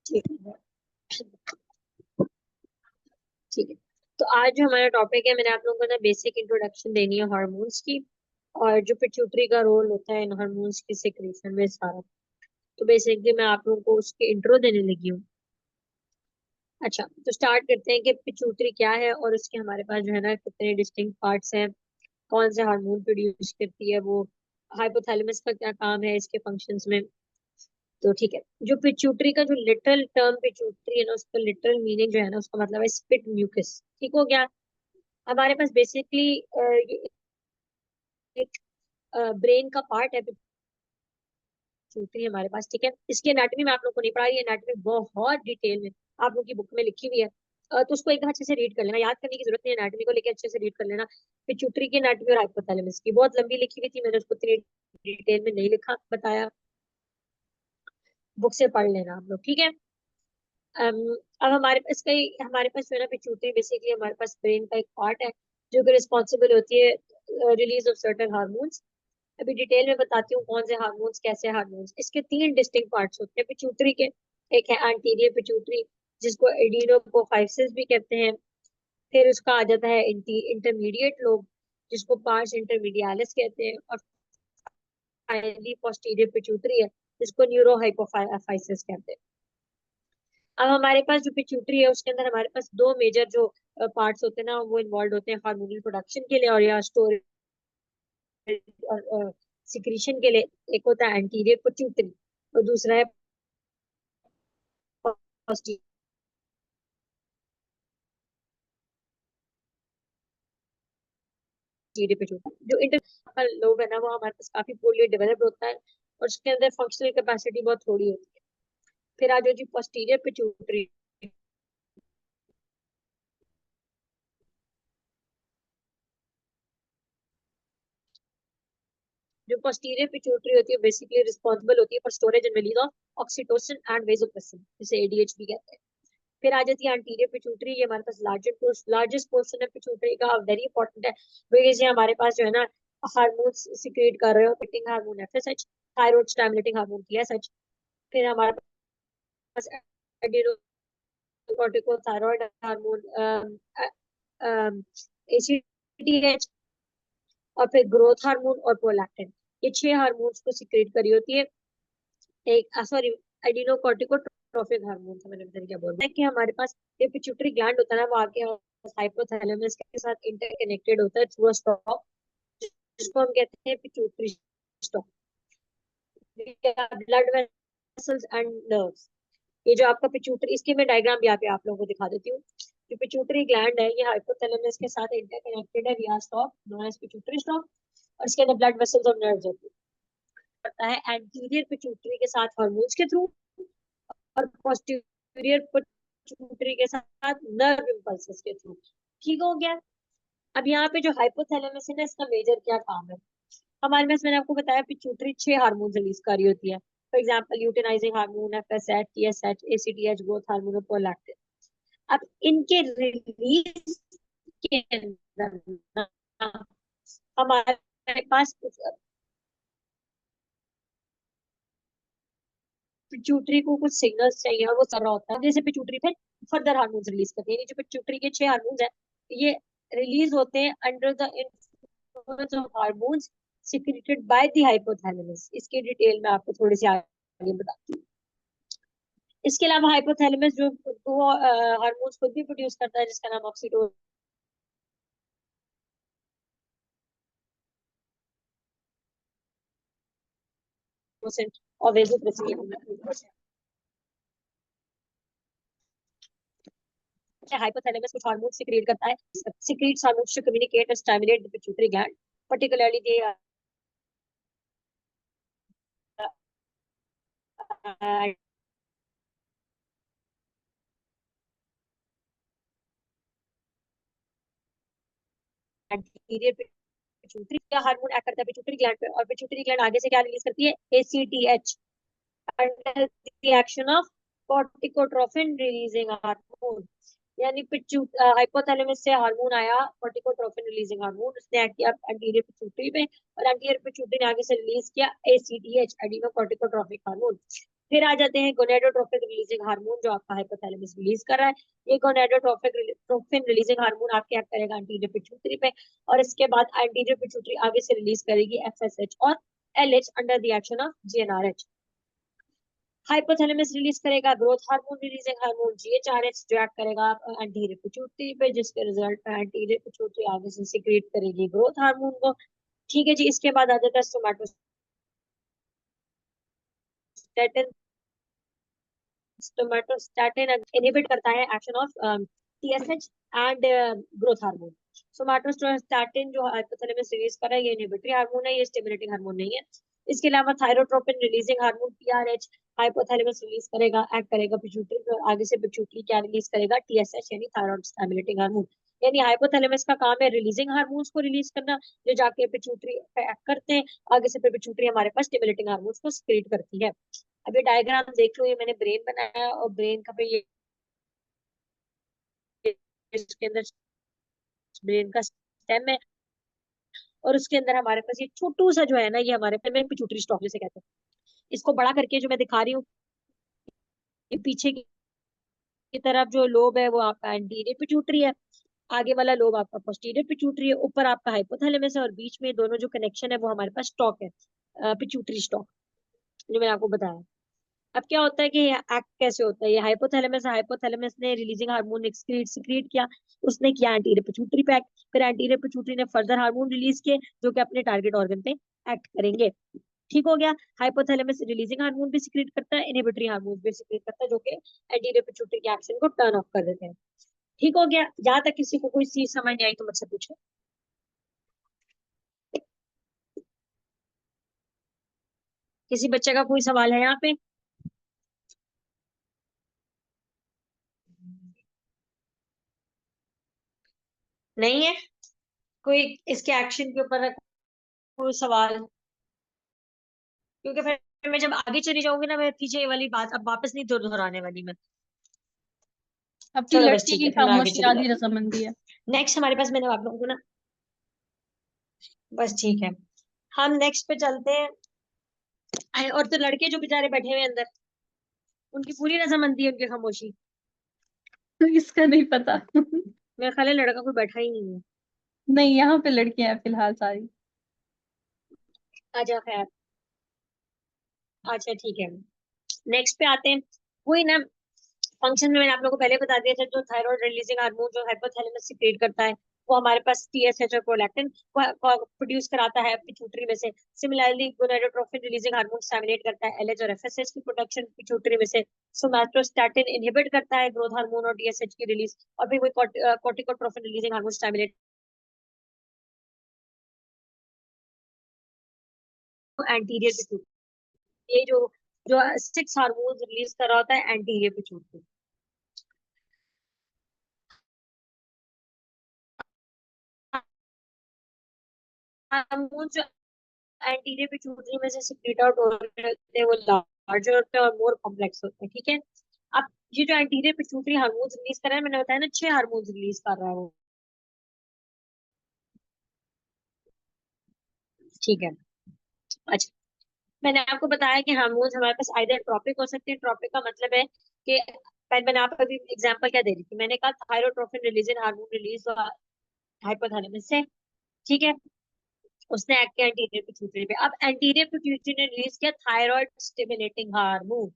ठीक है। ठीक है। तो आज जो हमारा टॉपिक है, मैंने आप लोगों को ना बेसिक इंट्रोडक्शन देनी है हार्मोन्स की, और जो पिट्यूटरी का रोल होता है इन हार्मोन्स की सिक्रीशन में सारा। तो बेसिकली मैं आप लोगों को उसके इंट्रो देने लगी हूँ। अच्छा, तो स्टार्ट करते हैं कि पिट्यूटरी क्या है और उसके हमारे पास जो है ना कितने डिस्टिंक्ट पार्ट्स हैं, कौन से हार्मोन प्रोड्यूस करती है वो, हाइपोथैलेमस का क्या काम है इसके फंक्शंस में। तो ठीक है। जो पिट्यूटरी का जो लिटरल टर्म पिट्यूटरी है ना, उसका लिटरल मीनिंग जो है ना, उसका मतलब है स्पिट म्यूकस। ठीक हो गया। हमारे पास बेसिकली एक ब्रेन का पार्ट है पिट्यूटरी हमारे पास। ठीक है। इसकी एनाटॉमी में आप लोग को नहीं पढ़ा, ये एनाटॉमी बहुत डिटेल में आप लोग की बुक में लिखी हुई है। तो उसको एक बार अच्छे से रीड कर लेना, याद करने की जरूरत नहीं है एनाटॉमी को, लेकिन अच्छे से रीड कर लेना। पिट्यूटरी की एनाटॉमी और हाइपोथैलेमस की बहुत लंबी लिखी हुई थी, मैंने उसको इतनी डिटेल में नहीं लिखा बताया। बुक से पढ़ लेना आप लोग, ठीक है। अब हमारे पास जो है ना पिट्यूटरी बेसिकली हमारे पास ब्रेन का एक पार्ट है जो कि रिस्पॉन्सिबल होती है रिलीज ऑफ सर्टेन हार्मोन्स। अभी डिटेल में बताती हूँ कौन से हार्मोन्स, कैसे हार्मोन्स। इसके तीन डिस्टिंक्ट पार्ट्स होते हैं पिट्यूटरी के। एक है एंटीरियर पिट्यूटरी, जिसको एडिनोकोफाइसिस भी कहते हैं। फिर उसका आ जाता है इंटरमीडिएट लोब, जिसको पार्स इंटरमीडियालिस कहते हैं। और फाइनली पोस्टीरियर पिट्यूटरी है, जिसको न्यूरोहाइपोफाइसिस कहते हैं। अब हमारे पास जो पिट्यूटरी है उसके अंदर हमारे पास दो मेजर जो पार्ट्स होते हैं ना, वो इन्वॉल्व होते हैं हार्मोनल प्रोडक्शन के लिए और या स्टोरेज और सिक्रीशन के लिए। एक होता है एंटीरियर पिट्यूटरी और दूसरा है पोस्टीरियर पिट्यूटरी। जो इंटर लोब है ना, वो हमारे पास काफी पोorly डेवलप्ड होता है और उसके अंदर फंक्शनल कैपेसिटी बहुत थोड़ी होती है। फिर आ जाओ जी पोस्टीरियर पिट्यूटरी। जो पोस्टीरियर पिट्यूटरी होती है बेसिकली रिस्पॉन्सिबल होती है for storage and release of oxytocin and vasopressin, जिसे एडीएचडी कहते हैं। फिर आ जाती है एंटीरियर पिट्यूटरी, ये हमारे पास लार्जेस्ट पोर्शन है पिट्यूटरी का, वेरी इंपॉर्टेंट है बिकॉज ये हमारे पास जो है ना हार्मोन्स सिक्रेट कर रहे हो, pitting hormone FSH, thyroid stimulating hormone TSH. फिर हमारे पास एडिनोकोर्टिकोथायरॉइड हार्मोन एसीटीएच, और फिर ग्रोथ हार्मोन और प्रोलैक्टिन। ये छह हार्मोन्स को सिक्रेट करी होती है। एक सॉरी, एडिनोकोर्टिकोट्रोफिक हार्मोन था, मैंने बताया क्या बोल रहा है कि हमारे पास ये पिट्यूटरी ग्लैंड होता है ना, वो आके हाइपोथैलेमस के साथ इंटरकनेक्टेड होता है थ्रू अ स्टॉक, जिसको हम कहते हैं pituitary stock. Blood vessels and nerves. ये जो आपका पिट्यूटरी, इसकी मैं डायग्राम भी यहाँ पे आप लोगों को दिखा देती हूँ। जो पिट्यूटरी ग्लैंड है, ये हाइपोथैलेमस के साथ इंटरकनेक्टेड है via stalk known as pituitary stalk, और इसके अंदर ब्लड वेसल्स और नर्व्स होती है। एंटीरियर पिट्यूटरी के साथ हार्मोन्स के थ्रू, और पोस्टीरियर पिट्यूटरी के साथ नर्व इम्पल्सेस के थ्रू। ठीक हो गया। अब यहाँ पे जो हाइपोथैलेमस है ना, इसका मेजर क्या काम है। हमारे में मैंने आपको बताया पिट्यूटरी छह हार्मोन रिलीज कर रही होती है। For example luteinising hormone, FSH, TSH, ACTH, growth hormone और प्रोलैक्टिन। अब इनके रिलीज के अंदर ना हमारे पास पिट्यूटरी को कुछ सिग्नल्स चाहिए और वो कर रहा होता है, जैसे पिट्यूटरी फिर फर्दर हार्मोन्स रिलीज करती है। ये जो पिट्यूटरी के छह हार्मोन्स है, ये रिलीज होते हैं under the influence of hormones secreted by the hypothalamus. इसकी डिटेल में आपको थोड़ी सी आगे बताती हूँ। इसके अलावा हाइपोथैलेमस जो वो हार्मोन्स खुद भी प्रोड्यूस करता है, जिसका नाम ऑक्सीटोसिन और वेसोप्रेसिन। हाइपोथैलेमस कुछ हार्मोन सिक्रेट करता है, secretes hormones to communicate and stimulate the pituitary gland, particularly the uh, anterior pituitary का हार्मोन एक्ट करता है पिट्यूटरी ग्लैंड पे, और पिट्यूटरी ग्लैंड आगे से क्या रिलीज करती है, ACTH, under the action of corticotrophin releasing hormone. यानी हाइपोथैलेमस से हार्मोन आया कॉर्टिकोट्रोफिन रिलीजिंग हार्मोन, उसने एक्ट किया एंटीरियर पिट्यूटरी पे, और एंटीरियर पिट्यूटरी ने आगे से रिलीज किया एसीटीएच, एडिनो कॉर्टिकोट्रोफिक हार्मोन। फिर आ जाते हैं गोनेडोट्रोपिन रिलीजिंग हार्मोन, जो आपका हाइपोथैलेमस रिलीज कर रहा है। ये गोनेडोट्रोपिन रिलीजिंग हार्मोन आपके एक्ट करेगा एंटीरियर पिट्यूटरी पे, और इसके बाद एंटीरियर पिट्यूटरी आगे से रिलीज करेगी एफएसएच और LH under the action of GnRH. Hypothalamus release करेगा ग्रोथ हार्मोन रिलीजिंग हार्मोन जीएचआरएच, जो एक्ट करेगा एंटीरियर पिट्यूटरी पे, जिसके रिजल्ट में एंटीरियर पिट्यूटरी आगे से सिक्रीट करेगी ग्रोथ हार्मोन को। ठीक है जी। इसके बाद आ जाता है सोमैटोस्टेटिन। सोमैटोस्टैटिन इनहिबिट करता है action of TSH and growth hormone. Somatostatin जो हाइपोथैलेमस रिलीज कर रहा है, ये इनहिबिटरी हार्मोन है, ये स्टिमुलेटिंग हार्मोन नहीं है। इसके अलावा thyrotropin releasing hormone TRH hypothalamus release करेगा, एक्ट करेगा पिट्यूटरी पे, और आगे से पिट्यूटरी क्या रिलीज करेगा, टीएसएच यानी थायराइड स्टिमुलेटिंग हार्मोन। यानी हाइपोथैलेमस का काम है रिलीजिंग हार्मोन्स को रिलीज करना, जो जाके पिट्यूटरी पे एक्ट करते हैं। आगे से फिर पिट्यूटरी हमारे पास स्टिमुलेटिंग हार्मोन्स को सिक्रीट करती है। अब ये डायग्राम देख लो, ये मैंने ब्रेन बनाया और ब्रेन का पे ये इसके अंदर ब्रेन का स्टेम है, और उसके अंदर हमारे पास ये छोटू सा जो है ना, ये हमारे पे में पिट्यूटरी स्टॉक जिसे कहते हैं। इसको बड़ा करके जो मैं दिखा रही हूँ, ये पीछे की तरफ जो लोब है वो आपका एंटीरियर पिट्यूटरी है, आगे वाला लोब आपका पोस्टीरियर पिट्यूटरी है, ऊपर आपका हाइपोथैलेमस है, और बीच में दोनों जो कनेक्शन है वो हमारे पास स्टॉक है, पिट्यूटरी स्टॉक, जो मैंने आपको बताया। अब क्या होता है कि एक्ट कैसे होता है, ये हाइपोथैलेमस ने रिलीजिंग हार्मोन सिक्रीट किया, उसने किया एंटीरियर पिट्यूटरी पे एक्ट, फिर एंटीरियर पिट्यूटरी ने फर्दर हार्मोन रिलीज किए जो कि अपने टारगेट ऑर्गन पे एक्ट करेंगे। ठीक हो गया। हाइपोथैलेमस रिलीजिंग हार्मोन भी सिक्रीट करता है, इनहिबिटरी हार्मोन भी सिक्रीट करता है, जो कि एंटीरियर पिट्यूटरी के एक्शन को टर्न ऑफ कर देते हैं। ठीक हो गया। जहां तक किसी को कोई चीज समझ नहीं आई तो मुझसे पूछो। किसी बच्चे का कोई सवाल है यहाँ पे? नहीं है कोई इसके एक्शन के ऊपर कोई सवाल? क्योंकि फिर मैं जब आगे चली जाऊंगी ना, मैं पीछे ये वाली बात अब वापस नहीं दोहराने वाली मैं। अपनी चलो बस लड़की ठीक की है, फिर मैं आगे खामोशी चली आधी जाती रजामंदी है। हूँ। नेक्स्ट हमारे पास मैंने आप लोगों को ना, बस ठीक है, हम नेक्स्ट पे चलते हैं। और तो लड़के जो बेचारे बैठे हुए हैं अंदर, उनकी पूरी रजामंदी है, उनकी खामोशी। इसका नहीं पता। मेरा ख्याल है लड़का कोई बैठा ही नहीं है। नहीं, यहाँ पे लड़कियां हैं फिलहाल सारी। अच्छा खैर, अच्छा ठीक है। नेक्स्ट पे आते हैं। वही ना, फंक्शन में मैंने आप लोगों को पहले बता दिया था, जो थायराइड रिलीजिंग हार्मोन जो हाइपोथैलेमस सिक्रेट करता है, वो हमारे पास टीएसएच और प्रोलैक्टिन प्रोड्यूस कराता है पिट्यूटरी में से। Similarly gonadotropin releasing hormone stimulate करता है एलएच और एफएसएच की प्रोडक्शन पिट्यूटरी में से। सोमैटोस्टैटिन इनहिबिट करता है ग्रोथ हार्मोन और टीएसएच की रिलीज, और फिर वही corticotropin releasing hormone stimulate anterior pituitary. ये जो सिक्स हार्मोन रिलीज कर रहा होता है एंटीरियर पिट्यूटरी। हार्मोन जो एंटीरियर पिट्यूटरी में से सिक्रेट आउट हो रहे होते हैं, वो लार्जर होते हैं और मोर कॉम्प्लेक्स होते हैं। ठीक है। अब ये जो एंटीरियर पिट्यूटरी हार्मोन रिलीज कर रहा है, मैंने बताया ना 6 हार्मोन रिलीज कर रहा है वो। ठीक है। अच्छा, मैंने आपको बताया कि हार्मोन्स हमारे पास आइदर ट्रॉपिक हो सकते हैं। ट्रॉपिक का मतलब है कि पहले मैंने आपको अभी एग्जांपल क्या दे रही थी, मैंने कहा थायरोट्रोपिन रिलीजन हार्मोन रिलीज हुआ हाइपोथैलेमस से। ठीक है। उसने एक्ट किया एंटीरियर पिट्यूटरी पे। अब एंटीरियर पिट्यूटरी ने रिलीज किया थायराइड स्टिमुलेटिंग हार्मोन।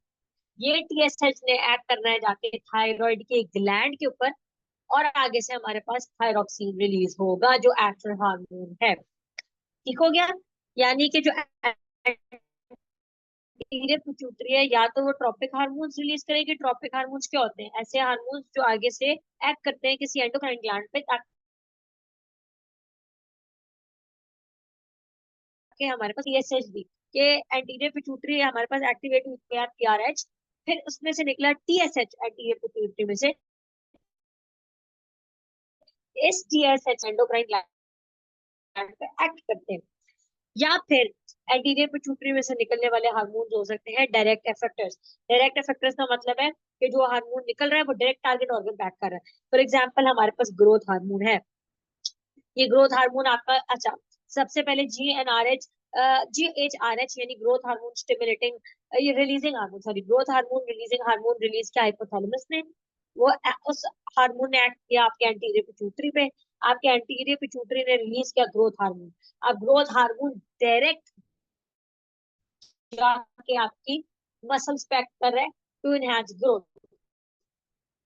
ये टीएसएच ने एक्ट करना है जाके थायराइड के ग्लैंड के ऊपर, और आगे से हमारे पास थायरोक्सिन रिलीज होगा जो एक्टर हार्मोन है। ठीक हो गया। यानी कि जो एंटीरियर पिट्यूटरी है, या तो वो ट्रॉपिक हार्मोन्स रिलीज करेगी। ट्रॉपिक हार्मोन्स क्या होते हैं? ऐसे हार्मोन्स जो आगे से एक्ट करते हैं किसी एंडोक्राइन ग्लैंड पे, ताकि हमारे पास टीएसएच दी कि एंटीरियर पिट्यूटरी हमारे पास एक्टिवेट हुई है टीआरएच, फिर उसमें से निकला टीएसएच एंटीरियर पिट्यूटरी में से। इस टीएसएच एंडोक्राइन ग्लैंड पे एक्ट करते हैं। या फिर एंटीरियर पिट्यूटरी में से निकलने वाले हार्मोन हो सकते हैं डायरेक्ट इफेक्टर्स। डायरेक्ट इफेक्टर्स का मतलब है कि जो हार्मोन निकल रहा है वो डायरेक्ट टारगेट ऑर्गन पे एक्ट कर रहा है। फॉर एग्जांपल हमारे पास ग्रोथ हार्मोन है। ये ग्रोथ हार्मोन आपका, अच्छा, सबसे पहले जीएनआरएच, जीएचआरएच यानी ग्रोथ हार्मोन स्टिमुलेटिंग ये releasing hormone, sorry, growth hormone releasing hormone release किया हाइपोथैलेमस ने। वो उस हार्मोन ने एक्ट किया आपके एंटीरियर पिट्यूटरी पे। आपके एंटीरियर पिट्यूटरी ने रिलीज किया ग्रोथ हार्मोन। अब ग्रोथ हार्मोन डायरेक्ट जाके आपकी मसल्स पे एक्ट कर रहा है टू इनहेंस ग्रोथ।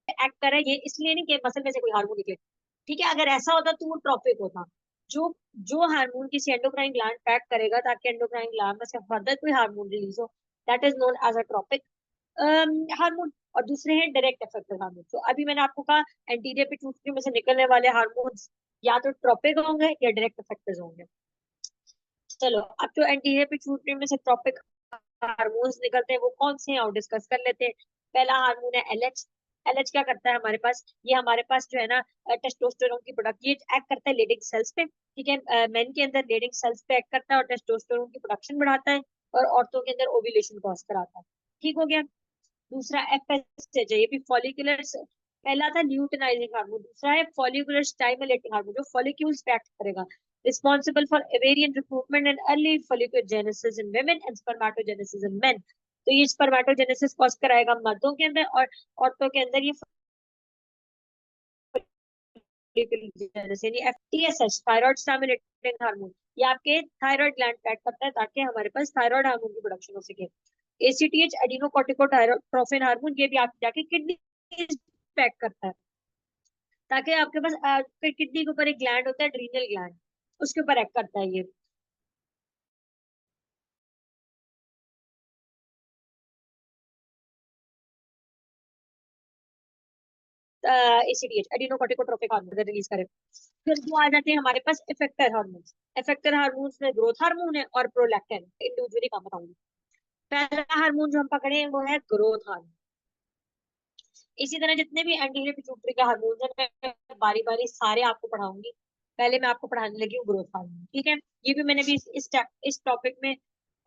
एक्ट कर रहा है ये इसलिए नहीं कि मसल में से कोई हार्मोन निकले, ठीक है, अगर ऐसा होता तो वो ट्रॉपिक होता। जो जो हार्मोन किसी एंडोक्राइन ग्लैंड पे एक्ट करेगा ताकि एंडोक्राइन ग्लैंड में से फर्दर कोई हार्मोन रिलीज हो, that is known as a tropic hormone. और दूसरे हैं डायरेक्ट इफेक्टर हार्मोन। तो अभी मैंने आपको कहा एंटीरियर पिट्यूटरी में से निकलने वाले हार्मोन्स या तो ट्रॉपिक होंगे या डायरेक्ट इफेक्टर्स होंगे। चलो, अब जो एंटीरियर पिट्यूटरी में से ट्रॉपिक हार्मोन्स निकलते हैं वो कौन से हैं और डिस्कस कर लेते हैं। पहला हार्मोन है एलएच। एलएच क्या करता है हमारे पास, ये हमारे पास जो है ना टेस्टोस्टेरोन की प्रोडक्ट, ये एक्ट करता है लेडिंग सेल्स पे, ठीक है, मेन के अंदर लेडिंग सेल्स पे एक्ट करता है और टेस्टोस्टेरोन की प्रोडक्शन बढ़ाता है और औरतों के अंदर ओव्यूलेशन कॉज कराता है। ठीक हो गया। दूसरा एफएसएच है, ये भी फॉलिकुलर, पहला था ल्यूटिनाइजिंग हार्मोन, दूसरा है फॉलिकुलर स्टाइमुलेटिंग हार्मोन जो फॉलिक्यूल्स पे एक्ट करेगा, responsible for ovarian recruitment and early folliculogenesis in women and spermatogenesis in men। तो ये स्पर्मेटोजेनेसिस कॉज कराएगा मर्दों के अंदर और औरतों के अंदर ये folliculogenesis, यानी एफटीएसएच थायराइड स्टिमुलेटिंग हार्मोन, ये आपके थायराइड ग्लैंड पे एक्ट करता है ताकि हमारे पास थायराइड हार्मोन की प्रोडक्शन हो सके। एसीटीएच एडिनोकोर्टिकोट्रोफिन हार्मोन, ये भी आप जाके किडनी पे एक्ट करता है ताकि आपके पास किडनी के ऊपर एक ग्लैंड होता है ड्रीनल ग्लैंड, उसके ऊपर एक्ट करता है ये। एसीडीएच एडिनोकोर्टिकोट्रोपिक हार्मोन रिलीज करे। फिर वो आ जाते हैं हमारे पास इफेक्टर हार्मोन्स। इफेक्टर हार्मोन्स में ग्रोथ हार्मोन है और प्रोलैक्टिन, इंडिविजुअली काम बताऊंगी। पहला हार्मोन जो हम पकड़े हैं वो है ग्रोथ हार्मोन। इसी तरह जितने भी एंटीरियर पिट्यूटरी के हार्मोन है मैं बारी बारी सारे आपको पढ़ाऊंगी। पहले मैं आपको पढ़ाने लगी हूँ ग्रोथ हार्मोन, ठीक है। ये भी मैंने भी इस टॉपिक में,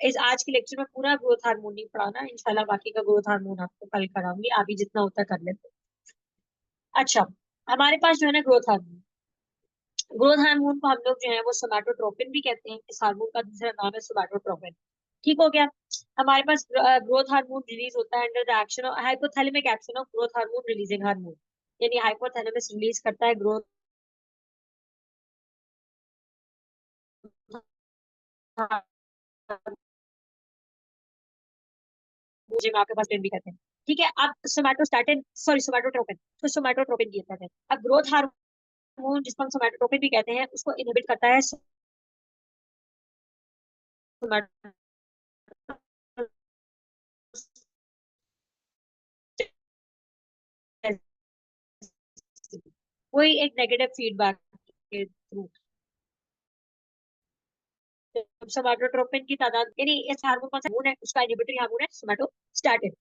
इस आज के लेक्चर में पूरा ग्रोथ हार्मोन नहीं पढ़ाना, इंशाल्लाह बाकी का ग्रोथ हार्मोन आपको कल कराऊंगी, अभी जितना होता कर लेते। अच्छा, हमारे पास जो है ना ग्रोथ हार्मोन, ग्रोथ हार्मोन को हम लोग जो है वो सोमैटोट्रोपिन भी कहते हैं, इस हार्मोन का दूसरा नाम है सोमैटोट्रोपिन। ठीक हो गया। हमारे पास ग्रोथ हार्मोन रिलीज होता है under the action of hypothalamic action of growth hormone releasing hormone, यानी हाइपोथैलेमस रिलीज करता है ग्रोथ हार्मोन, जिसे आपके पास भी कहते हैं। ठीक है, अब सोमैटोस्टैटिन, सॉरी सोमैटोट्रोपिन, तो सोमैटोट्रोपिन की कहते हैं। अब ग्रोथ हार्मोन जिसको हम सोमैटोट्रोपिन भी कहते हैं उसको इनहिबिट करता है कोई एक नेगेटिव फीडबैक के थ्रू। सोमैटोट्रोपिन की तादाद, यानी इस हार्मोन कौन सा हार्मोन है, उसका इनहिबिटरी हार्मोन है सोमैटोस्टैटिन।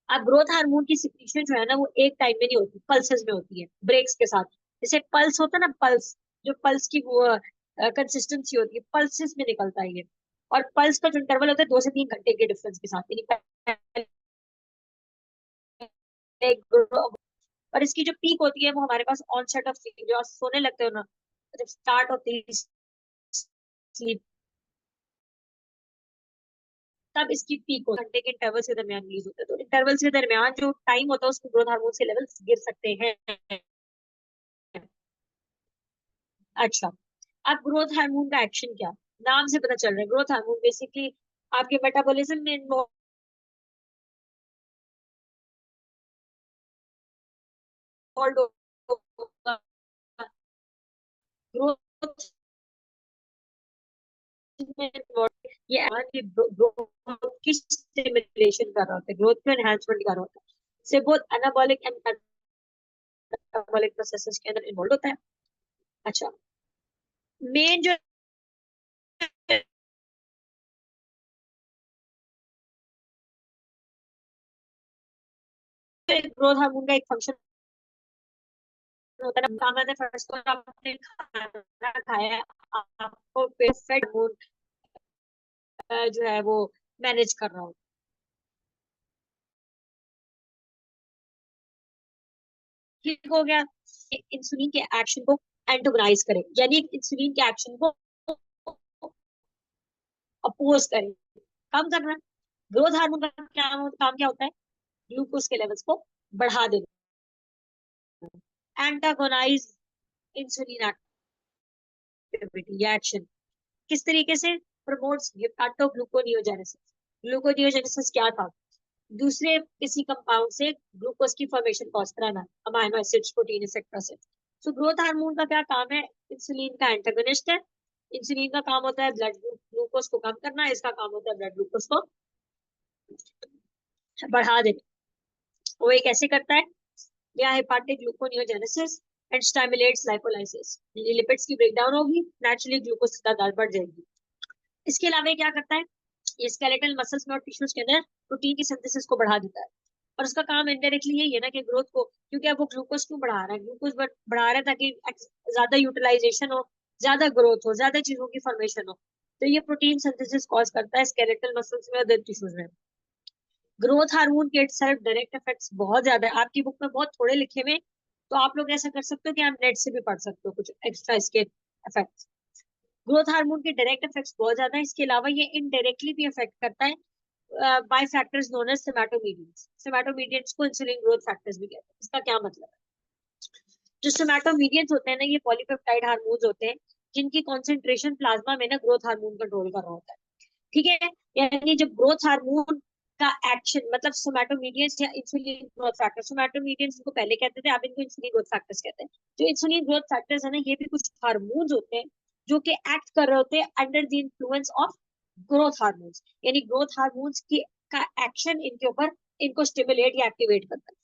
अब ग्रोथ हार्मोन की सिक्रीशन जो है ना वो एक टाइम में नहीं होती, पल्सेस में होती है, ब्रेक्स के साथ। जैसे पल्स होता है ना, पल्स, जो पल्स की वो कंसिस्टेंसी होती है, पल्सेस में निकलता है ये। और पल्स का जो इंटरवल होता है 2 से 3 घंटे के डिफरेंस के साथ, यानी और इसकी जो पीक होती है वो हमारे पास ऑनसेट ऑफ स्लीप, जो आप सोने लगते हो ना, जब स्टार्ट होती है स्लीप, तब इसकी पीक हो घंटे के इंटरवल के दरमियान रिलीज होता है। तो इंटरवल के दरमियान जो टाइम होता है उसमें ग्रोथ हार्मोन के लेवल गिर सकते हैं। अच्छा, अब ग्रोथ हार्मोन का एक्शन क्या, नाम से पता चल रहा है ग्रोथ हार्मोन बेसिकली आपके मेटाबॉलिज्म में इन्वॉल्व, ग्रोथ ये ग्रोथ की स्टिमुलेशन कर रहा होता है, ग्रोथ को एनहांसमेंट कर रहा होता है, से बहुत एनाबॉलिक एंड मेटाबॉलिक प्रोसेसेस के अंदर इन्वॉल्व होता है। अच्छा, मेन जो ग्रोथ हार्मोन का एक फंक्शन होता है ना, सामान्य फर्स्ट को आपने खाना खाया, आपको फैट हार्मोन जो है वो मैनेज कर रहा हो। ठीक हो गया। इंसुलिन के एक्शन को एंटोगनाइज करे, यानी इंसुलिन के एक्शन को अपोज करे, कम करना। ग्रोथ हार्मोन का काम क्या होता है? ग्लूकोज के लेवल्स को बढ़ा देना, एंटागोनाइज इंसुलिन एक्टिविटी या एक्शन। किस तरीके से? प्रमोट्स हेपाटोग्लूकोनियोजेनेसिस। ग्लूकोनियोजेनेसिस क्या था? दूसरे किसी कंपाउंड से ग्लूकोज की फॉर्मेशन कॉज कराना, अमाइनो एसिड्स, प्रोटीन एक्सेट्रा से। तो ग्रोथ हार्मोन का क्या काम है? इंसुलिन का एंटागोनिस्ट है। इंसुलिन का काम होता है ब्लड ग्लूकोज को कम करना, इसका काम होता है ब्लड ग्लूकोज को बढ़ा देना। वो ये कैसे करता है? या hepatic gluconeogenesis and stimulates lipolysis. Lipids की ब्रेकडाउन होगी, नेचुरली ग्लूकोज की तादाद बढ़ जाएगी। इसके अलावा ये क्या करता है? ये स्केलेटल मसल्स में और टिश्यूज के अंदर प्रोटीन की सिंथेसिस को बढ़ा देता है। और उसका काम इनडायरेक्टली यही है ना कि ग्रोथ को, क्योंकि अब वो ग्लूकोज क्यों बढ़ा रहा है? ग्लूकोज बढ़ा रहा है ताकि ज्यादा यूटिलाइजेशन हो, ज्यादा ग्रोथ हो, ज्यादा चीजों की फॉर्मेशन हो। तो ये प्रोटीन सिंथेसिस कॉज करता है स्केलेटल मसल्स में और अदर टिश्यूज में। ग्रोथ हार्मोन के इटसेल्फ डायरेक्ट इफेक्ट्स बहुत ज्यादा है, आपकी बुक में बहुत थोड़े लिखे हुए। तो आप लोग ऐसा कर सकते हो कि आप नेट से भी पढ़ सकते हो कुछ एक्स्ट्रा इसके इफेक्ट्स। ग्रोथ हार्मोन के डायरेक्ट इफेक्ट्स बहुत ज्यादा है, इसके अलावा ये इनडायरेक्टली भी इफेक्ट करता है बाय फैक्टर्स नोन एज सोमैटोमीडियंस। सोमैटोमीडियंस को इंसुलिन ग्रोथ फैक्टर्स भी कहते हैं। इसका क्या मतलब है? जो सोमैटोमीडियंस होते हैं ना, ये पॉलीपेप्टाइड हार्मोन्स होते हैं जिनकी कॉन्सेंट्रेशन प्लाज्मा में ना ग्रोथ हार्मोन कंट्रोल कर रहा होता है। ठीक है, यानी जब ग्रोथ हार्मोन का एक्शन, मतलब सोमैटोमीडियंस या इंसुलिन ग्रोथ फैक्टर, सोमैटोमीडियंस इनको पहले कहते थे, अब इनको इंसुलिन ग्रोथ फैक्टर्स कहते हैं। जो इंसुलिन ग्रोथ फैक्टर्स है ना, ये भी कुछ हार्मोन्स होते हैं जो कि एक्ट कर रहे होते हैं under the influence of growth hormones. यानी ग्रोथ हार्मोन्स की का एक्शन इनके ऊपर, इनको स्टिमुलेट या एक्टिवेट करता है।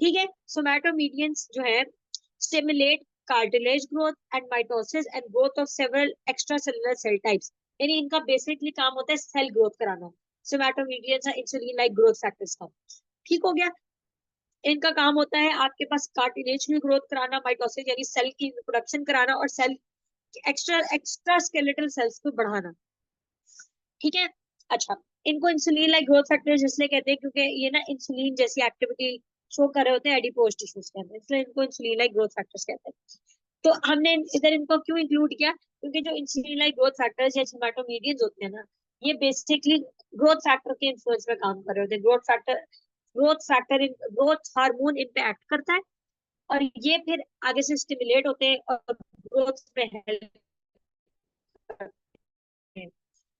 ठीक है, सोमैटोमीडियंस जो है stimulate cartilage growth and mitosis and growth of several extra cellular cell types. यानी इनका बेसिकली काम होता है सेल ग्रोथ कराना। सोमैटोमीडियंस है इंसुलिन लाइक ग्रोथ फैक्टर्स का। ठीक हो गया। इनका काम होता है आपके पास कार्टिलेज में ग्रोथ कराना, माइटोसिस यानी सेल की प्रोडक्शन कराना, और cell extra extra skeletal cells को बढ़ाना। ठीक है। अच्छा, इनको इंसुलिन लाइक ग्रोथ फैक्टर्स इसलिए कहते हैं क्योंकि ये ना इंसुलिन जैसी एक्टिविटी शो कर रहे होते हैं एडिपोज टिश्यूज के अंदर, इसलिए इनको इंसुलिन लाइक ग्रोथ फैक्टर्स कहते हैं। तो हमने इधर इनको क्यों इंक्लूड किया? क्योंकि जो इंसुलिन लाइक ग्रोथ फैक्टर्स या सोमैटोमीडियंस होते हैं ना, ये बेसिकली ग्रोथ फैक्टर के इन्फ्लुएंस में काम कर रहे होते हैं। Growth factor in growth hormone इन पे एक्ट करता है, और ये फिर आगे से स्टिमुलेट होते हैं और ग्रोथ में हेल्प करते हैं,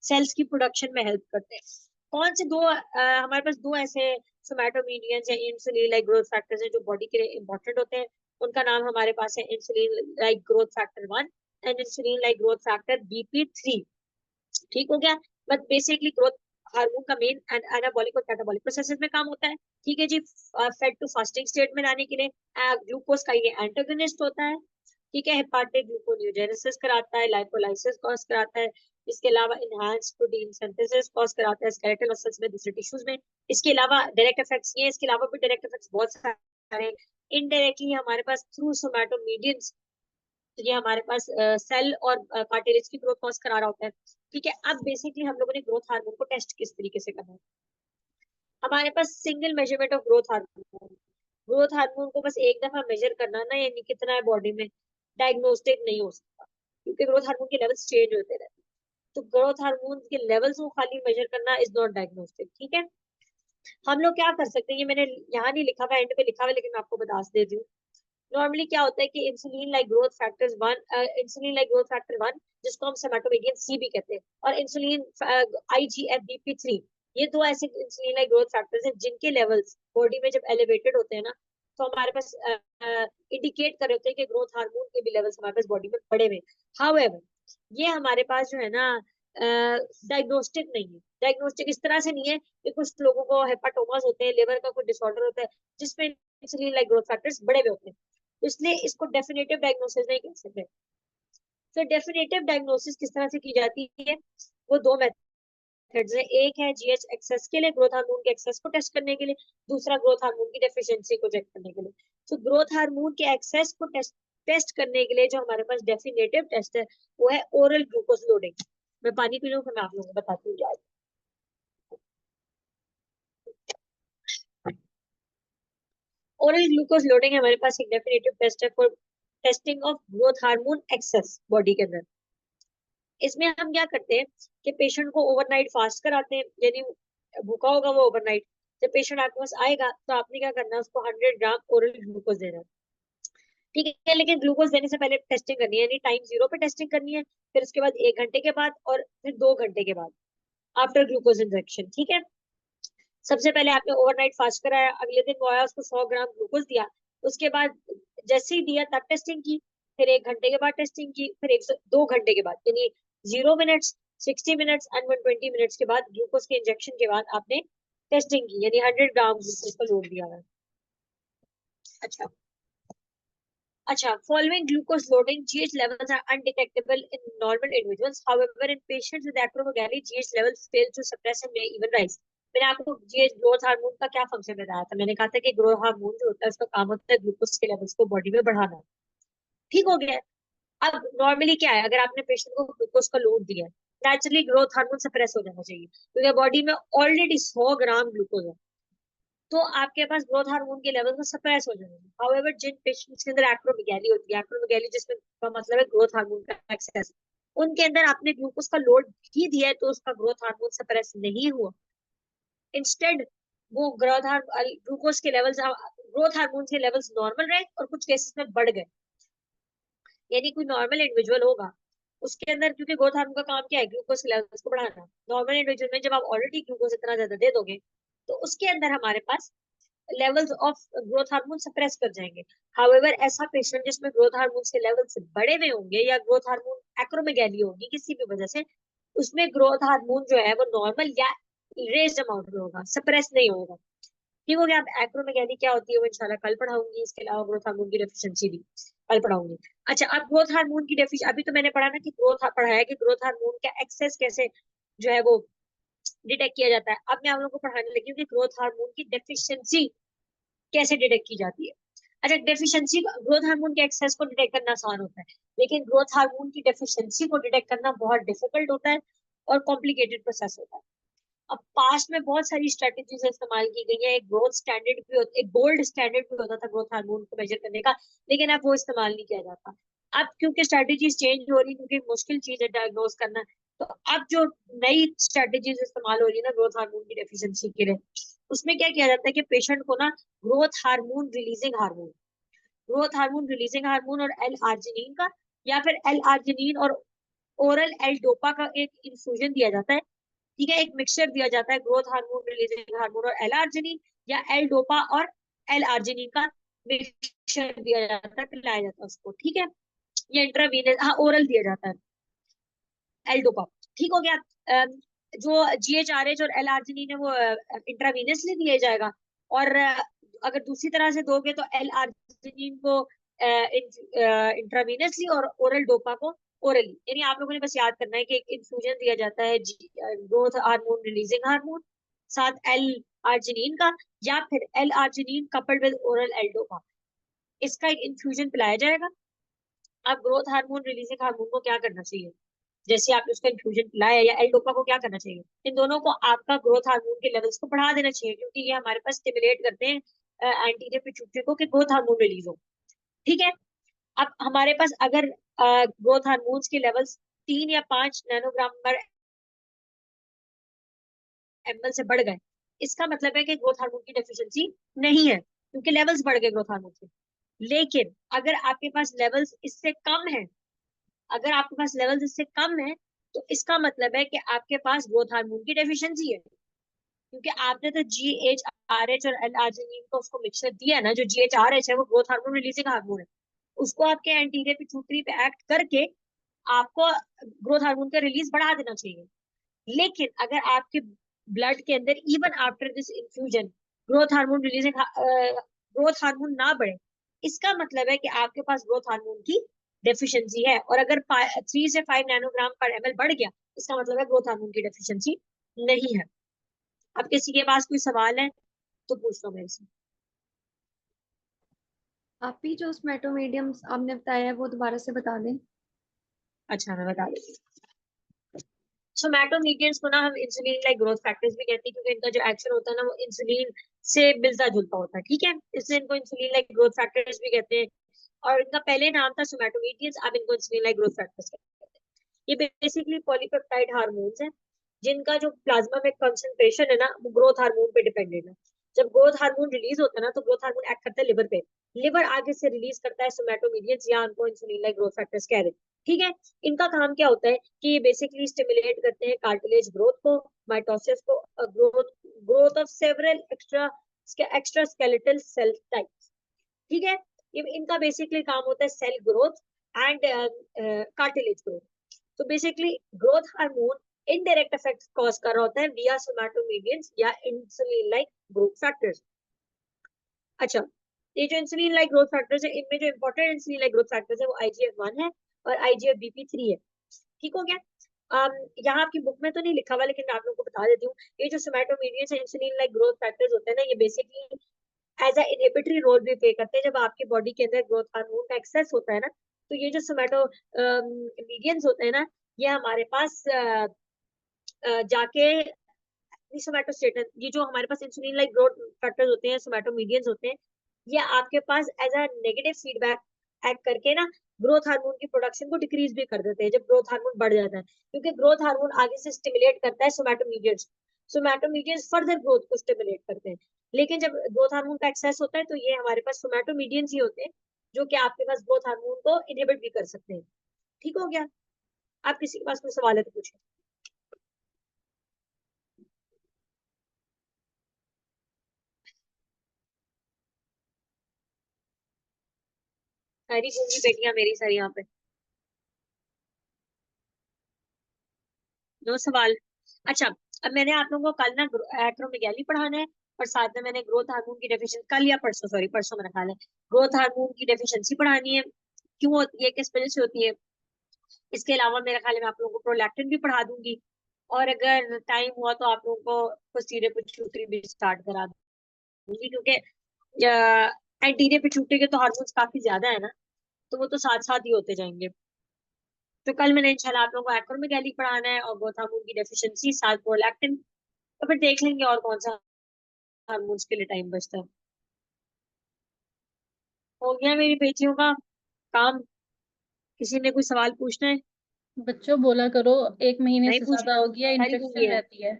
सेल्स की प्रोडक्शन में हेल्प करते हैं। कौन से दो हमारे पास दो ऐसे सोमैटोमीडियंस या इंसुलिन लाइक ग्रोथ फैक्टर्स हैं जो बॉडी के लिए इंपॉर्टेंट होते हैं? उनका नाम हमारे पास है insulin like growth factor 1 and insulin like growth factor BP3। ठीक हो गया। बट बेसिकली ग्रोथ हार्मोन का मेन एनाबॉलिक और कैटाबॉलिक प्रोसेसेस में काम होता है। ठीक है जी। फेट टू फास्टिंग स्टेट में लाने के लिए ग्लूकोज का ये एंटागोनिस्ट होता है। ठीक है, हेपाटिक ग्लूकोनियोजेनेसिस कराता है, लाइपोलाइसिस कॉज कराता है। इसके अलावा इनहांस प्रोटीन सिंथेसिस कॉज कराता है स्केलेटल मसल्स में, दूसरे टिश्यूज में। इसके अलावा डायरेक्ट इफेक्ट्स ये, इसके अलावा भी डायरेक्ट इफेक्ट्स बहुत सारे। इनडायरेक्टली हमारे पास थ्रू सोमैटोमीडियंस, तो ये हमारे पास सेल और कार्टिलेज की ग्रोथ कॉज करा रहा होता है। ठीक है, अब बेसिकली हम लोगों ने ग्रोथ हार्मोन को टेस्ट किस तरीके से करना है? हमारे पास single measurement of growth hormone. Growth hormone को बस एक दफा मेजर करना ना, यानी कितना है बॉडी में, डायग्नोस्टिक नहीं हो सकता, क्योंकि ग्रोथ हार्मोन के लेवल्स चेंज होते रहते हैं। तो ग्रोथ हार्मोन के लेवल्स को खाली मेजर करना इज नॉट डायग्नोस्टिक। ठीक है, हम लोग क्या कर सकते हैं, ये मैंने यहाँ नहीं लिखा हुआ, एंड पे लिखा हुआ, लेकिन मैं आपको बता देती हूँ। नॉर्मली क्या होता है कि इंसुलिन लाइक ग्रोथ फैक्टर 1, जिसको हम सोमैटोमीडियन सी भी कहते हैं, और इंसुलिन IGF-BP3, ये दो ऐसे इंसुलिन लाइक ग्रोथ फैक्टर्स हैं जिनके लेवल्स बॉडी में जब एलिवेटेड होते हैं ना, तो हमारे पास इंडिकेट कर रहे होते हैं कि ग्रोथ हार्मोन के भी लेवल्स हमारे पास बॉडी में बढ़े हुए। हाउएवर, ये हमारे पास जो है ना डायग्नोस्टिक नहीं है। डायग्नोस्टिक इस तरह से नहीं है कि कुछ लोगों को हेपाटोमास होते हैं, लिवर का कोई डिसऑर्डर होता है जिसमें इंसुलिन लाइक ग्रोथ फैक्टर्स बढ़े हुए होते हैं, इसलिए इसको डेफिनेटिव डायग्नोसिस नहीं कह सकते। तो डेफिनेटिव डायग्नोसिस किस तरह से की जाती है? वो दो मेथड्स है। एक है GH एक्सेस के लिए, ग्रोथ हार्मोन के एक्सेस को टेस्ट करने के लिए। दूसरा ग्रोथ हार्मोन की डेफिशिएंसी को चेक करने के लिए। तो ग्रोथ हार्मोन के एक्सेस को टेस्ट करने के लिए जो हमारे पास डेफिनेटिव टेस्ट है, वो है ओरल ग्लूकोज लोडिंग। मैं पानी पी लूं, फिर मैं आप लोगों को बताती हूँ। ओरल ग्लूकोज लोडिंग हमारे पास एक डेफिनेटिव टेस्ट है for testing of growth hormone access body के अंदर। इसमें हम क्या करते हैं कि पेशेंट को ओवरनाइट फास्ट कराते हैं, यानी भूखा होगा वो ओवरनाइट, जब पेशेंट आपके पास आएगा तो आपने क्या करना है, उसको 100 ग्राम ओरल ग्लूकोज देना है, ठीक है। लेकिन ग्लूकोज देने से पहले टेस्टिंग करनी है, यानी टाइम 0 पे टेस्टिंग करनी है, फिर उसके बाद 1 घंटे के बाद, और फिर 2 घंटे के बाद आफ्टर ग्लूकोज इंजेक्शन, ठीक है। सबसे पहले आपने ओवरनाइट फास्ट कराया, अगले दिन वो आया, उसको 100 ग्राम ग्लूकोज दिया, उसके बाद जैसे ही दिया तब टेस्टिंग की, फिर 1 घंटे के बाद टेस्टिंग की, फिर 2 घंटे के बाद, यानी 0 मिनट्स, 60 मिनट्स एंड 120 मिनट्स के बाद ग्लूकोज के इंजेक्शन के बाद आपने टेस्टिंग की, यानी 100 ग्राम ग्लूकोज का लोड दिया है। अच्छा अच्छा, following glucose loading, GH levels are undetectable in normal individuals. However, in patients with acromegaly, GH levels fail to suppress and may even rise. मैंने आपको GH ग्रोथ हार्मोन का क्या फंक्शन बताया था, मैंने कहा था कि ग्रोथ हार्मोन जो होता है उसका काम होता है ग्लूकोज के लेवल्स को बॉडी में बढ़ाना, ठीक हो गया। अब नॉर्मली क्या है, अगर आपने पेशेंट को ग्लूकोज का लोड दिया है, नेचुरली ग्रोथ हार्मोन सप्रेस हो जाना चाहिए, क्योंकि बॉडी में ऑलरेडी 100 ग्राम ग्लूकोज है, तो आपके पास ग्रोथ हार्मोन के लेवल तो सप्रेस हो जाएंगे। हाउएवर जिन पेशेंट्स के अंदर एक्रोमेगैली होती है, एक्रोमेगैली जिसमें का मतलब है ग्रोथ हार्मोन का एक्सेस, उनके अंदर आपने ग्लूकोज का लोड ही दिया है तो उसका ग्रोथ हार्मोन सप्रेस नहीं हुआ, इंस्टेड वो ग्लूकोज के लेवल्स, ग्रोथ हार्मोन के लेवल्स नॉर्मल रहे और कुछ केसेस में बढ़ गए। यानी कोई नॉर्मल इंडिविजुअल होगा, उसके अंदर, क्योंकि ग्रोथ हार्मोन का काम क्या है, ग्लूकोज के लेवल्स को बढ़ाना, नॉर्मल इंडिविजुअल में जब आप ऑलरेडी ग्लूकोज इतना ज्यादा दे दोगे तो उसके अंदर हमारे पास levels of growth hormone suppress कर जाएंगे। हाउएवर ऐसा पेशेंट जिसमें ग्रोथ हार्मोन के लेवल्स बढ़े हुए होंगे या ग्रोथ हार्मोन एक्रोमेगैली होगी किसी भी वजह से, उसमें ग्रोथ हार्मोन जो है वो नॉर्मल या रेज्ड अमाउंट में होगा, सप्रेस नहीं होगा, ठीक हो गया। अब एक्रोमेगैली क्या होती है वो इंशाल्लाह कल पढ़ाऊंगी, इसके अलावा ग्रोथ हार्मोन की डेफिशिएंसी भी कल पढ़ाऊंगी। अच्छा, अब ग्रोथ हार्मोन की डेफिशिएंसी, अभी तो मैंने पढ़ा ना कि पढ़ाया कि ग्रोथ हार्मोन का एक्सेस कैसे जो है वो डिटेक्ट किया जाता है। अब मैं आप लोगों को पढ़ाने लगी हूँ कि ग्रोथ हार्मोन की डेफिशिएंसी कैसे डिटेक्ट की जाती है। अच्छा, डेफिशिएंसी, ग्रोथ हार्मोन के एक्सेस को डिटेक्ट करना आसान होता है, लेकिन ग्रोथ हार्मोन की डेफिशिएंसी को डिटेक्ट करना बहुत डिफिकल्ट होता है और कॉम्प्लिकेटेड प्रोसेस होता है। अब पास्ट में बहुत सारी स्ट्रेटेजीज इस्तेमाल की गई है, एक ग्रोथ स्टैंडर्ड भी होता, एक गोल्ड स्टैंडर्ड भी होता था ग्रोथ हार्मोन को मेजर करने का, लेकिन अब वो इस्तेमाल नहीं किया जाता। अब क्योंकि स्ट्रेटेजीज चेंज हो रही, क्योंकि मुश्किल चीज है डायग्नोज करना, तो अब जो नई स्ट्रेटेजीज इस्तेमाल हो रही है ना ग्रोथ हार्मोन की डेफिशिएंसी के लिए, उसमें क्या किया जाता है कि पेशेंट को ना ग्रोथ हार्मोन रिलीजिंग हार्मोन और एल आर्जिनिन का, या फिर एल आर्जिनिन और ओरल एल डोपा का एक इन्फ्यूजन दिया जाता है, ठीक है। एक मिक्सचर दिया जाता है ग्रोथ हार्मोन रिलीजिंग हार्मोन और एल आर्जिनिन, या एल डोपा और एल आर्जिनिन का मिक्सचर दिया जाता है, पिलाया जाता है उसको, ठीक है। ये इंट्रावीनस, हाँ ओरल दिया जाता है एल डोपा, ठीक हो गया। जो GHRH और एल आर्जिनिन है वो इंट्रावीनसली दिया जाएगा, और अगर दूसरी तरह से दोगे तो एल आर्जिनिन को इंट्रावीनसली और ओरल डोपा को ओरली, यानी आप लोगों ने बस याद करना है कि एक इन्फ्यूजन दिया जाता है ग्रोथ हार्मोन रिलीजिंग हार्मोन साथ एल आर्जिनिन का, या फिर L arginine coupled with oral L dopa, इसका एक इन्फ्यूजन पिलाया जाएगा। अब ग्रोथ हार्मोन रिलीजिंग हार्मोन को क्या करना चाहिए, जैसे आपने उसका इन्फ्यूजन पिलाया, या एल डोपा को क्या करना चाहिए, इन दोनों को आपका ग्रोथ हार्मोन के लेवल्स को बढ़ा देना चाहिए, क्योंकि ये हमारे पास स्टिमुलेट करते हैं एंटीरियर पिट्यूटरी को कि ग्रोथ हार्मोन रिलीज हो, ठीक है। अब हमारे पास अगर ग्रोथ हार्मोन्स के लेवल्स 3 या 5 नैनोग्राम पर ml से बढ़ गए, इसका मतलब है कि ग्रोथ हार्मोन की डेफिशिएंसी नहीं है, क्योंकि लेवल्स बढ़ गए ग्रोथ हार्मोन के। लेकिन अगर आपके पास लेवल्स इससे कम है, अगर आपके पास लेवल्स इससे कम है, तो इसका मतलब है कि आपके पास ग्रोथ हार्मोन की डेफिशिएंसी है, क्योंकि आपने तो GHRH और एल आर्जिनिन को उसको मिक्सचर दिया है ना, जो GHRH है वो ग्रोथ हार्मोन रिलीजिंग हार्मोन है, उसको आपके एंटीरियर पिट्यूटरी पे एक्ट करके आपको ग्रोथ हार्मोन का रिलीज बढ़ा देना चाहिए। लेकिन अगर आपके ब्लड के अंदर even after this infusion growth hormone releasing growth hormone ना बढ़े, इसका मतलब है कि आपके पास ग्रोथ हार्मोन की डेफिशिएंसी है, और अगर 3 से 5 नैनोग्राम पर ml बढ़ गया, इसका मतलब है ग्रोथ हार्मोन की डेफिशिएंसी नहीं है। अब किसी के पास कोई सवाल है तो पूछ लो मेरे से। आप ही जो स्मेटोमीडियम आपने बताया है वो दोबारा से बता दें। अच्छा, मैं बता देती हूँ। सोमैटोमीडियंस को ना हम इंसुलिन लाइक ग्रोथ फैक्टर्स भी कहते हैं, क्योंकि इनका जो एक्शन होता है ना वो इंसुलिन से मिलता जुलता होता है, ठीक है, इसलिए इनको इंसुलिन लाइक ग्रोथ फैक्टर्स भी कहते हैं। और इनका पहले नाम था सोमैटोमीडियंस, अब इनको इंसुलिन लाइक ग्रोथ फैक्टर्स कहते हैं। ये बेसिकली पॉलीपेप्टाइड हार्मोन्स है, जिनका जो प्लाज्मा में कंसंट्रेशन है ना वो ग्रोथ हार्मोन पे डिपेंडेंट है। जब ग्रोथ हार्मोन रिलीज होता है ना तो ग्रोथ हार्मोन एक्ट करता है लिवर पे, लिवर आगे से रिलीज करता है सोमैटोमीडियंस या उनको इंसुलिन लाइक ग्रोथ फैक्टर्स कह रहे हैं। ठीक है, इनका काम क्या होता है कि ये बेसिकली स्टिमुलेट करते हैं कार्टिलेज ग्रोथ को, माइटोसिस को, growth growth of several extra skeletal cell types. ठीक है, ये इनका बेसिकली काम होता है cell growth and cartilage growth. तो basically growth hormone indirect effect cause कर रहा होता है विया सोमैटोमीडियंस या इंसुलिन लाइक ग्रोथ फैक्टर्स। अच्छा, ये जो इंसुलिन लाइक ग्रोथ फैक्टर्स है इनमें जो important insulin like growth factors है वो IGF-1 है और IGF-BP3 है। ठीक हो गया। यहाँ आपकी बुक में तो नहीं लिखा हुआ लेकिन मैं आप लोगों को बता देती हूँ, ये जो somatomedins insulin like growth factors होते हैं ना, ये basically as a inhibitory role भी प्ले करते हैं। जब आपके बॉडी के अंदर ग्रोथ हार्मोन का एक्सेस होता है ना, तो ये जो सोमैटो मीडियंस होते हैं ना, ये हमारे पास जाके सोमैटोस्टेटन, ये जो हमारे पास इंसुलिन लाइक ग्रोथ फैक्टर्स होते हैं, सोमैटोमीडियंस होते हैं, ये आपके पास as a negative feedback act करके ना ग्रोथ हार्मोन की प्रोडक्शन को डिक्रीज भी कर देते हैं जब ग्रोथ हार्मोन बढ़ जाता है, क्योंकि ग्रोथ हार्मोन आगे से स्टिमुलेट करता है सोमैटोमीडियंस, सोमैटोमीडियंस फर्दर ग्रोथ को स्टिमुलेट करते हैं। लेकिन जब ग्रोथ हार्मोन का एक्सेस होता है तो ये हमारे पास सोमैटोमीडियंस ही होते हैं जो कि आपके पास ग्रोथ हार्मोन को इनहिबिट भी कर सकते हैं। ठीक हो गया। आप किसी के पास कोई सवाल है तो पूछे। सारी गूंगी बेटियां मेरी सारी यहाँ पे, नो सवाल। अच्छा, अब मैंने आप लोगों को कल ना एक्रोमेगैली पढ़ाना है और साथ में मैंने ग्रोथ हार्मोन की डेफिशिएंसी, कल या परसों, सॉरी परसों मेरा ख्याल है, ग्रोथ हार्मोन की डेफिशिएंसी पढ़ानी है। क्यों होती है, किस वजह से होती है। इसके अलावा मेरा ख्याल है मैं आप लोगों को प्रोलैक्टिन भी पढ़ा दूंगी, और अगर टाइम हुआ तो आप लोगों को पोस्टीरियर पिट्यूटरी भी स्टार्ट करा दूंगी, क्योंकि एंटीरियर पिट्यूटरी के तो हार्मोन्स काफी ज्यादा है ना, तो वो तो साथ साथ ही होते जाएंगे। तो कल मैंने इंशाल्लाह आप लोगों को एक्रोमेगैली पढ़ाना है और ग्रोथ हार्मोन की डेफिशिएंसी साथ प्रोलैक्टिन, तो फिर देख लेंगे और कौन सा हार्मोन्स के लिए टाइम बचता है। हो गया मेरी बेटियों का काम। किसी ने कोई सवाल पूछना है? बच्चों बोला करो, 1 महीने नहीं से पूछ, ज्यादा हो गया, सारी गूंगी इन्फेक्शन है। रहती है।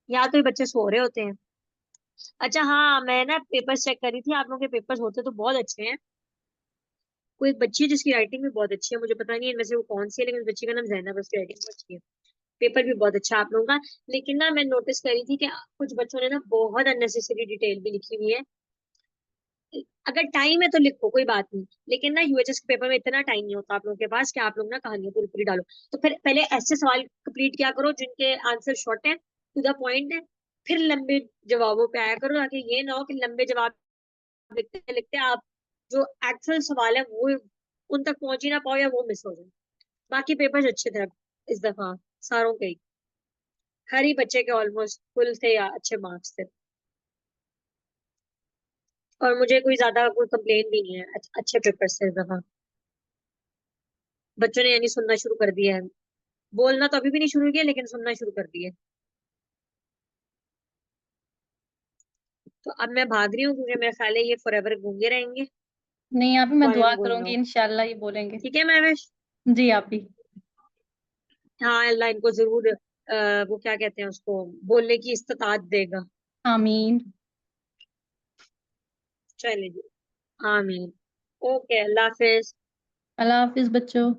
यहाँ तो ये बच्चे सो रहे होते हैं। अच्छा हाँ, मैं ना पेपर्स चेक करी थी, आप लोगों के पेपर्स होते तो बहुत अच्छे हैं। कोई एक बच्ची है जिसकी राइटिंग भी बहुत अच्छी है, मुझे पता नहीं है इनमें से वो कौन सी है, लेकिन उस बच्ची का नाम जैनब है, उसकी राइटिंग बहुत अच्छी है। पेपर भी बहुत अच्छा है आप लोगों का। लेकिन ना मैं नोटिस करी थी कि कुछ बच्चों ने ना बहुत अननेसेसरी डिटेल भी लिखी हुई है। अगर टाइम है तो लिखो, कोई बात नहीं, लेकिन ना UHS के पेपर में इतना टाइम नहीं होता आप लोगों के पास कि आप लोग ना कहानियां पूरी पूरी डालो। तो फिर पहले ऐसे सवाल कंप्लीट किया करो जिनके आंसर शॉर्ट है, टू द पॉइंट है, फिर लंबे जवाबों पे आया करो, ताकि ये ना हो कि लंबे जवाब लिखते लिखते आप जो एक्चुअल सवाल है वो उन तक पहुंच ही ना पाओ या वो मिस हो जाए। बाकी पेपर्स अच्छे थे इस दफा, सारों के ही, हर ही बच्चे के ऑलमोस्ट फुल थे या अच्छे मार्क्स थे। और मुझे कोई ज्यादा कोई कंप्लेन भी नहीं है, अच्छे पेपर्स थे इस दफा। बच्चों ने यानी सुनना शुरू कर दिया है, बोलना तो अभी भी नहीं शुरू किया लेकिन सुनना शुरू कर दिया। तो अब मैं भाग रही हूँ क्योंकि मेरा ख्याल है ये फॉरएवर गूंगे रहेंगे। नहीं, आप ही, मैं आई दुआ एम गोइंग करूंगी नाउ। इंशाल्लाह ये बोलेंगे। ठीक है महवेश। जी आप भी। हाँ, अल्लाह इनको जरूर वो क्या कहते हैं उसको, बोलने की इस्तात देगा। आमीन। चलिए जी, आमीन। ओके, अल्लाह हाफिज। अल्लाह हाफिज बच्चों।